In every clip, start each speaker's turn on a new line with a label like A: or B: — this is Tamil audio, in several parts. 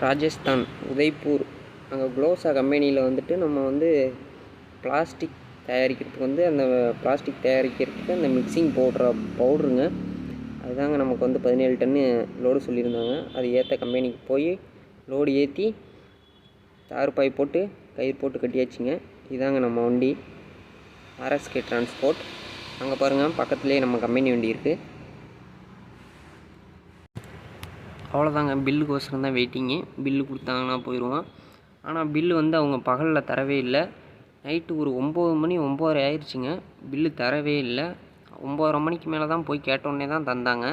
A: ராஜஸ்தான் உதய்பூர் அங்கே குளோஸா கம்பெனியில் வந்துட்டு நம்ம வந்து பிளாஸ்டிக் தயாரிக்கிறதுக்கு வந்து அந்த பிளாஸ்டிக் தயாரிக்கிறதுக்கு அந்த மிக்சிங் பவுட்ருங்க அதுதாங்க நமக்கு வந்து 17 டன்னு லோடு சொல்லியிருந்தாங்க. அது ஏற்ற கம்பெனிக்கு போய் லோடு ஏற்றி தார்பாய் போட்டு கயிறு போட்டு கட்டியாச்சுங்க. இதாங்க நம்ம வண்டி ஆர்எஸ்கே டிரான்ஸ்போர்ட். அங்கே பாருங்கள் பக்கத்துலேயே நம்ம கம்பெனி வண்டி இருக்குது. அவ்வளோதாங்க, பில்லுக்கோசரம் தான் வெயிட்டிங்கு. பில்லு கொடுத்தாங்கன்னா போயிடுவோம். ஆனால் பில்லு வந்து அவங்க பகலில் தரவே இல்லை. நைட்டு ஒரு 9 மணி 9:30 ஆயிடுச்சுங்க. பில்லு தரவே இல்லை. 9:30 மணிக்கு மேலே தான் போய் கேட்டோடனே தான் தந்தாங்க.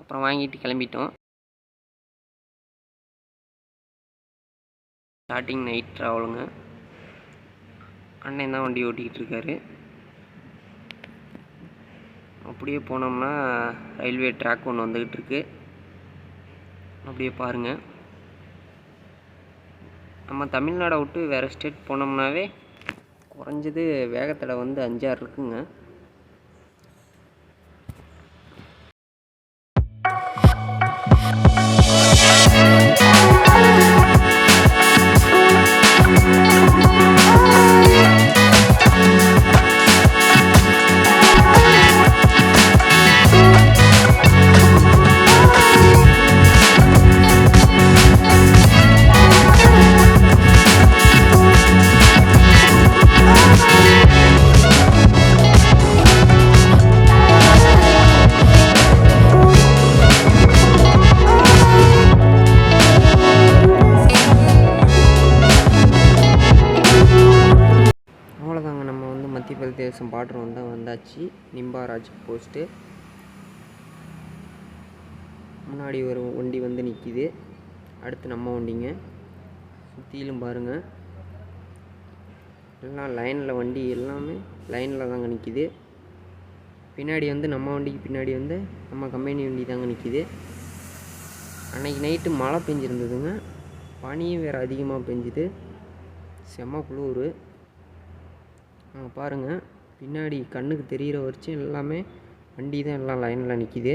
A: அப்புறம் வாங்கிட்டு கிளம்பிட்டோம். ஸ்டார்டிங் நைட் ட்ராவலுங்க. அண்ணன் தான் வண்டி ஓட்டிக்கிட்டு இருக்காரு. அப்படியே போனோம்னா ரயில்வே ட்ராக் ஒன்று வந்துக்கிட்டு இருக்கு. அப்படியே பாருங்கள். நம்ம தமிழ்நாடை விட்டு வேறு ஸ்டேட் போனோம்னாவே குறைஞ்சது வேகத்தடை வந்து 5-6 இருக்குங்க. அவ்வளோதாங்க, நம்ம வந்து மத்திய பிரதேசம் பார்டர் வந்தாச்சு. நிம்பாரா செக் போஸ்ட்டு. முன்னாடி ஒரு வண்டி வந்து நிற்கிது. அடுத்து நம்ம வண்டிங்க. சுற்றிலும் பாருங்கள், எல்லாம் லைனில் வண்டி எல்லாமே லைனில் தாங்க நிற்கிது. பின்னாடி வந்து நம்ம வண்டிக்கு பின்னாடி வந்து நம்ம கம்பெனி வண்டி தாங்க நிற்கிது. அன்றைக்கி நைட்டு மழை பெஞ்சிருந்ததுங்க. பனியும் வேறு அதிகமாக பெஞ்சுது. செம்ம குளிர். அங்கே பாருங்கள், பின்னாடி கண்ணுக்கு தெரிகிற வரைக்கும் எல்லாமே வண்டி தான் எல்லாம் லைனில் நிற்கிது.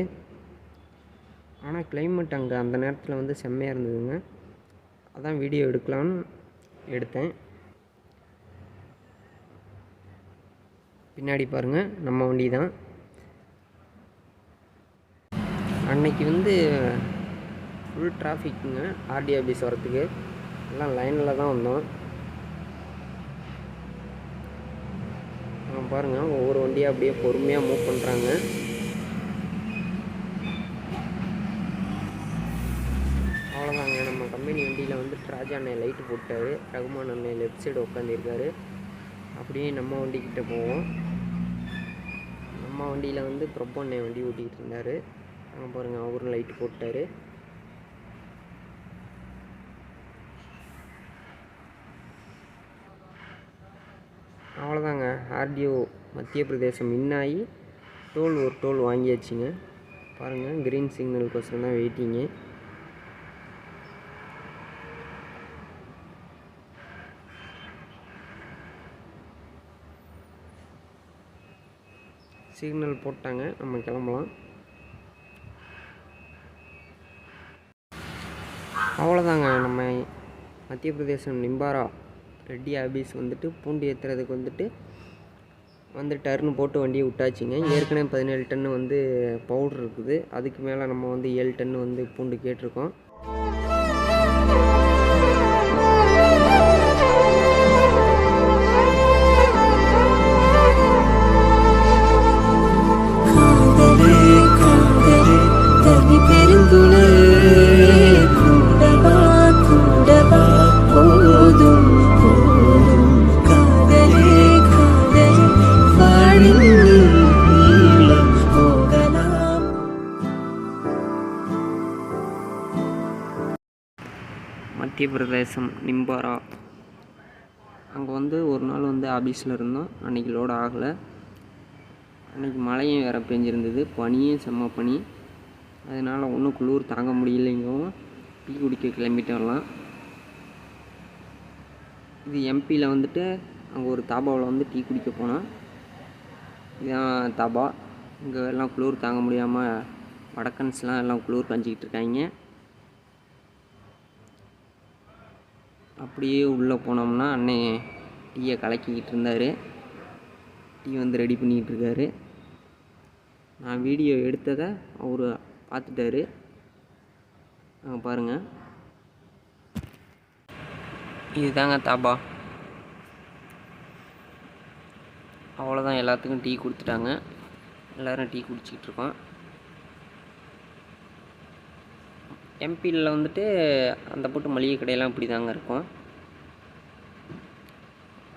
A: ஆனால் கிளைமேட் அங்கே அந்த நேரத்தில் வந்து செம்மையாக இருந்ததுங்க. அதான் வீடியோ எடுக்கலான்னு எடுத்தேன். பின்னாடி பாருங்கள், நம்ம வண்டி தான். அன்னைக்கு வந்து ஃபுல் டிராஃபிக்குங்க. ஆர்டி ஆஃபீஸ் வரத்துக்கு எல்லாம் லைனில் தான் வந்தோம். பாருங்கள், ஒவ்வொரு வண்டியாக அப்படியே பொறுமையாக மூவ் பண்ணுறாங்க. அவ்வளோதாங்க, நம்ம கம்பெனி வண்டியில் வந்து ராஜா அண்ணன் லைட்டு போட்டார். ரகுமான் அண்ணன் லெஃப்ட் சைடு உட்காந்துருக்காரு. அப்படியே நம்ம வண்டிக்கிட்ட போவோம். நம்ம வண்டியில் வந்து பிரபு அண்ணன் வண்டி ஓட்டிக்கிட்டு இருந்தார். அங்கே பாருங்கள், அவரும் லைட்டு போட்டார். அவ்வளோதாங்க, ஆர்டிஓ மத்திய பிரதேசம் இன்னாயி ஒரு டோல் வாங்கியாச்சுங்க. பாருங்கள், க்ரீன் சிக்னலுக்கோசரம் தான் வெயிட்டிங்கு. சிக்னல் போட்டாங்க, நம்ம கிளம்பலாம். அவ்வளோதாங்க, நம்ம மத்திய பிரதேசம் நிம்பாரா ரெட்டி ஆபீஸ் வந்துட்டு பூண்டு ஏற்றுறதுக்கு வந்து டர்னு போட்டு வண்டியை விட்டாச்சுங்க. ஏற்கனவே 17 டன்னு வந்து பவுட்ரு இருக்குது. அதுக்கு மேலே நம்ம வந்து 7 டன்னு வந்து பூண்டு கேட்டிருக்கோம். மத்திய பிரதேசம் நிம்பாரா. அங்கே வந்து ஒரு நாள் வந்து ஆஃபீஸில் இருந்தோம். அன்றைக்கி லோடு ஆகலை. அன்றைக்கி மழையும் வேறு பெஞ்சிருந்தது. பனியும் செம்ம பனி. அதனால் ஒன்றும் குளிர் தாங்க முடியலைங்கவும் டீ குடிக்க கிளம்பிட்டு வரலாம். இது எம்பியில் வந்துட்டு அங்கே ஒரு தாபாவில் வந்து டீ குடிக்க போனோம். இதுதான் தாபா. இங்கே எல்லாம் குளிர் தாங்க முடியாமல் வடக்கன்ஸ்லாம் எல்லாம் குளிர் காஞ்சிக்கிட்டு இருக்காங்க. அப்படியே உள்ளே போனோம்னா அண்ணன் டீயை கலக்கிக்கிட்டு இருந்தார். டீ வந்து ரெடி பண்ணிக்கிட்டு இருக்காரு. நான் வீடியோ எடுத்ததை அவர் பார்த்துட்டாரு. அங்கே பாருங்கள், இதுதாங்க தாபா. அவ்வளோதான், எல்லாத்துக்கும் டீ கொடுத்துட்டாங்க. எல்லோரும் டீ குடிச்சிக்கிட்டு இருக்கோம். எம்பியில் வந்துட்டு அந்த போட்டு மளிகை கடையெல்லாம் இப்படி தாங்க இருக்கும்.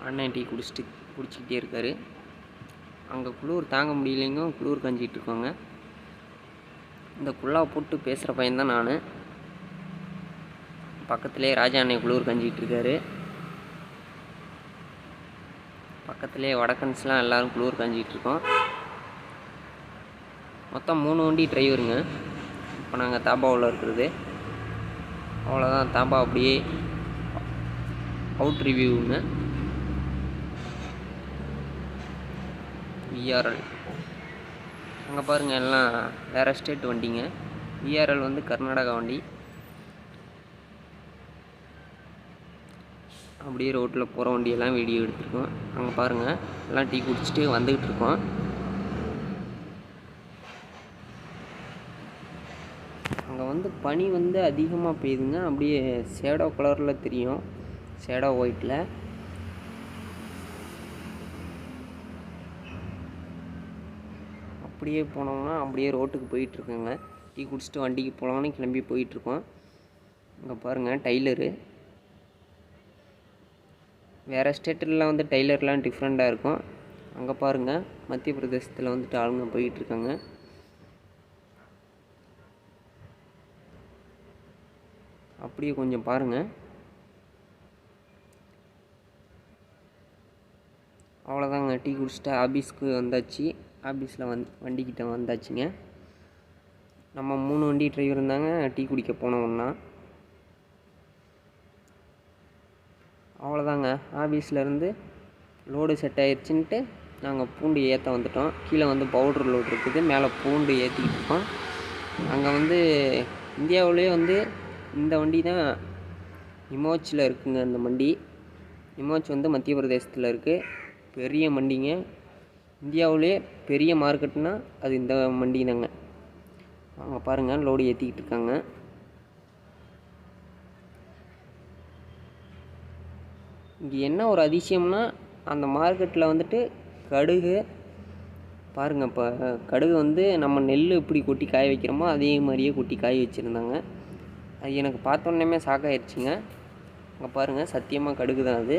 A: அண்ணன் டீ குடிச்சிக்கிட்டே இருக்கார். அங்கே குளிர் தாங்க முடியலைங்க, குளிர் காஞ்சிக்கிட்டு இருக்கோங்க. இந்த குள்ளா போட்டு பேசுகிற பையன்தான் நான். பக்கத்துலேயே ராஜா அண்ணன் குளிர் காஞ்சிக்கிட்டு இருக்காரு. பக்கத்துலேயே வடக்கன்ஸ்லாம் எல்லோரும் குளிர் காஞ்சிக்கிட்டு இருக்கோம். மொத்தம் 3 வண்டி டிரைவருங்க. இப்போ நாங்கள் தாபாவில் இருக்கிறது. அவ்வளோதான், தாபா அப்படியே அவுட் ரிவ்யூங்க. விஆர்எல் அங்கே பாருங்கள், எல்லாம் வேறு ஸ்டேட் வண்டிங்க. விஆர்எல் வந்து கர்நாடகா வண்டி. அப்படியே ரோட்டில் போகிற வண்டியெல்லாம் வீடியோ எடுத்துருக்கோம். அங்கே பாருங்கள், எல்லாம் டீ குடிச்சிட்டு வந்துக்கிட்டு இருக்கோம். அங்கே வந்து பனி வந்து அதிகமாக பெய்யுதுங்க. அப்படியே ஷேடோ கலரில் தெரியும், ஷேடோ ஒயிட்டில். அப்படியே போனோம்னா அப்படியே ரோட்டுக்கு போயிட்டுருக்கோங்க. டீ குடிச்சிட்டு வண்டிக்கு போகலான்னு கிளம்பி போயிட்டுருக்கோம். அங்கே பாருங்கள், டைலரு. வேறு ஸ்டேட்டிலலாம் வந்து டைலர்லாம் டிஃப்ரெண்ட்டாக இருக்கும். அங்கே பாருங்கள், மத்திய பிரதேசத்தில் வந்துட்டு ஆளுங்க போயிட்டுருக்காங்க. அப்படியே கொஞ்சம் பாருங்கள். அவ்வளோதாங்க, டீ குடிச்சிட்டு ஆஃபீஸ்க்கு வந்தாச்சு. ஆஃபீஸில் வண்டிக்கிட்ட வந்தாச்சுங்க. நம்ம 3 வண்டி டிரைவர் இருந்தாங்க டீ குடிக்க போனோம்னா. அவ்வளோதாங்க, ஆஃபீஸ்லேருந்து லோடு செட் ஆயிடுச்சுன்ட்டு நாங்கள் பூண்டு ஏற்ற வந்துட்டோம். கீழே வந்து பவுட்ரு லோடு இருக்குது, மேலே பூண்டு ஏற்றிக்கிட்டு இருக்கோம். அங்கே வந்து இந்தியாவிலே வந்து இந்த வண்டி தான் நிமோச்சில் இருக்குங்க. அந்த வண்டி நிமோச் வந்து மத்திய பிரதேசத்தில் இருக்குது. பெரிய மண்டிங்க. இந்தியாவிலே பெரிய மார்க்கெட்னா அது இந்த மண்டி தாங்க. அங்கே பாருங்கள், லோடு ஏற்றிக்கிட்டு இருக்காங்க. இங்கே என்ன ஒரு அதிசயம்னா, அந்த மார்க்கெட்டில் வந்துட்டு கடுகு பாருங்கள். இப்போ கடுகு வந்து நம்ம நெல் இப்படி கொட்டி காய வைக்கிறோமோ அதே மாதிரியே கொட்டி காய வச்சுருந்தாங்க. அது எனக்கு பார்த்தோன்னே ஷாக்காயிடுச்சுங்க. அங்கே பாருங்கள், சத்தியமாக கடுகு தான் அது.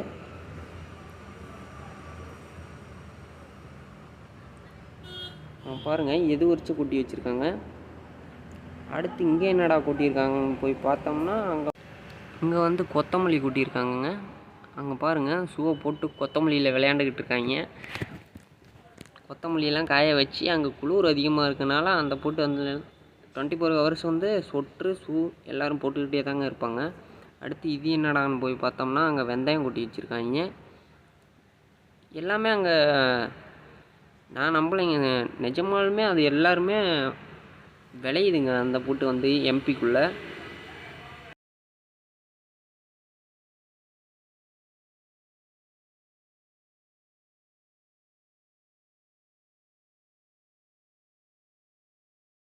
A: பாருங்கள், எது வச்சு கொட்டி வச்சுருக்காங்க. அடுத்து இங்கே என்னடா கொட்டியிருக்காங்கன்னு போய் பார்த்தோம்னா இங்கே வந்து கொத்தமல்லி கொட்டியிருக்காங்கங்க. அங்கே பாருங்கள், ஷூவை போட்டு கொத்தமல்லியில் விளையாண்டுக்கிட்டு இருக்காங்க. கொத்தமல்லியெல்லாம் காய வச்சு அங்கே குளிர் அதிகமாக இருக்கனால அந்த போட்டு வந்து 24 ஹவர்ஸ் வந்து சொட்ரு ஷூ எல்லோரும் போட்டுக்கிட்டே தாங்க இருப்பாங்க. அடுத்து இது என்னடான்னு போய் பார்த்தோம்னா அங்கே வெந்தயம் கொட்டி வச்சுருக்காங்க. எல்லாமே அங்கே நான் நம்பலைங்க, நிஜமாலுமே அது எல்லாருமே விளையுதுங்க அந்த போட்டு வந்து எம்பிக்குள்ளே.